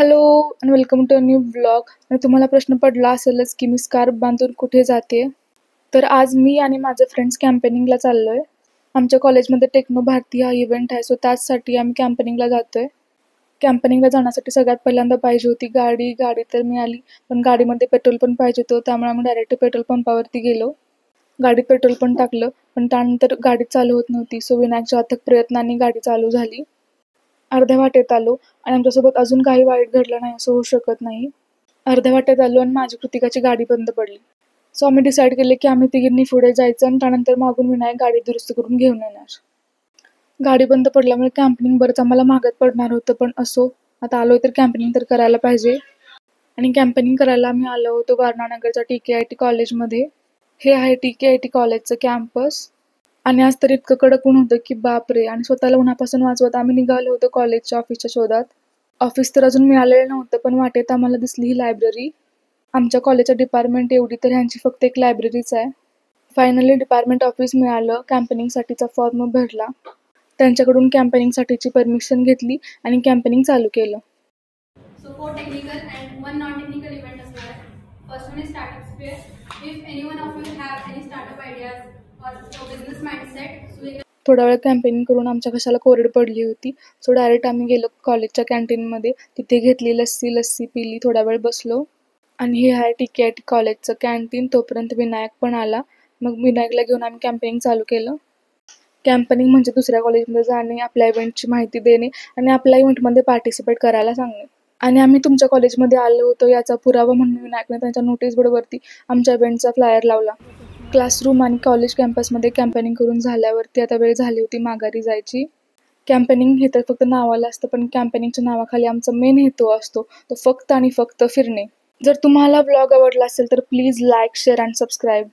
Hello आणि welcome to a new blog. आणि तुम्हाला प्रश्न पडला असेलच की मी स्कार्फ बांधून कुठे जाते. तर आज मी आणि माझे फ्रेंड्स कॅम्पेनिंगला चाललोय. आमच्या कॉलेजमध्ये टेक्नो भारती हा इव्हेंट आहे, सो त्याचसाठी आम्ही कॅम्पेनिंगला जातोय. कॅम्पेनिंगला जाण्यासाठी सगळ्यात पहिल्यांदा पाहिजे होती गाडी. गाडी तर मिळाली, पण गाडीमध्ये पेट्रोल पण पाहिजे होतं, त्यामुळे आम्ही डायरेक्ट पेट्रोल पंपावरती गेलो. गाडीत पेट्रोल पण टाकलं, पण त्यानंतर गाडी चालू होत नव्हती. सो विनायकच्या अथक प्रयत्नांनी गाडी चालू झाली. अर्ध्या वाटेत आलो आणि आमच्यासोबत अजून काही वाईट घडलं नाही असं होऊ शकत नाही. अर्ध्या वाटेत आलो आणि माझी कृतिकाची गाडी बंद पडली. सो आम्ही डिसाईड केले की आम्ही तिघींनी पुढे जायचं आणि त्यानंतर मागून विनायक गाडी दुरुस्त करून घेऊन येणार. गाडी बंद पडल्यामुळे कॅम्पेनिंग बरंच आम्हाला महागात पडणार होतं, पण असो, आता आलोय तर कॅम्पेनिंग तर करायला पाहिजे. आणि कॅम्पेनिंग करायला आम्ही आलो होतो वारणानगरच्या TKIT कॉलेजमध्ये. हे आहे TKIT कॉलेजचं कॅम्पस. आणि आज तर इतकं कडक ऊन होतं की बापरे. आणि स्वतःला उन्हापासून वाचवत आम्ही निघालो होतो कॉलेजच्या ऑफिसच्या शोधात. ऑफिस तर अजून मिळालेलं नव्हतं, पण वाटेत आम्हाला दिसली ही लायब्ररी. आमच्या कॉलेजच्या डिपार्टमेंट एवढी तर ह्यांची फक्त एक लायब्ररीच आहे. फायनली डिपार्टमेंट ऑफिस मिळालं. कॅम्पेनिंगसाठीचा फॉर्म भरला, त्यांच्याकडून कॅम्पेनिंगसाठीची परमिशन घेतली आणि कॅम्पेनिंग चालू केलं. So 4 technical and 1 non-technical event as well. First one is startup sphere. If any one of you have any startup ideas or business mindset, so you can. थोडा वेळ campaigning करून आमच्या घशाला कोरड पडली होती, सो डायरेक्ट आम्ही गेलो कॉलेजच्या कॅन्टीनमध्ये. तिथे घेतली लस्सी पिली, थोडा वेळ बसलो. आणि हे आहे TKIT कॉलेजचं कॅन्टीन. तोपर्यंत विनायक पण आला. मग विनायकला घेऊन आम्ही कॅम्पेनिंग चालू केलं. कॅम्पेनिंग म्हणजे दुसऱ्या कॉलेजमध्ये जाणे, आपल्या इव्हेंटची माहिती देणे आणि आपल्या इव्हेंटमध्ये पार्टिसिपेट करायला सांगणे. आणि आम्ही तुमच्या कॉलेजमध्ये आलो होतो याचा पुरावा म्हणून विनायकने त्यांच्या नोटीस बोर्डवरती आमच्या इव्हेंटचा फ्लायर लावला. क्लासरूम आणि कॉलेज कॅम्पसमध्ये कॅम्पेनिंग करून झाल्यावरती आता वेळ झाली होती माघारी जायची. कॅम्पेनिंग हे तर फक्त नावाला असतं, पण कॅम्पेनिंगच्या नावाखाली आमचा मेन हेतू असतो तो फक्त आणि फक्त फिरणे. जर तुम्हाला ब्लॉग आवडला असेल तर please like, share and subscribe.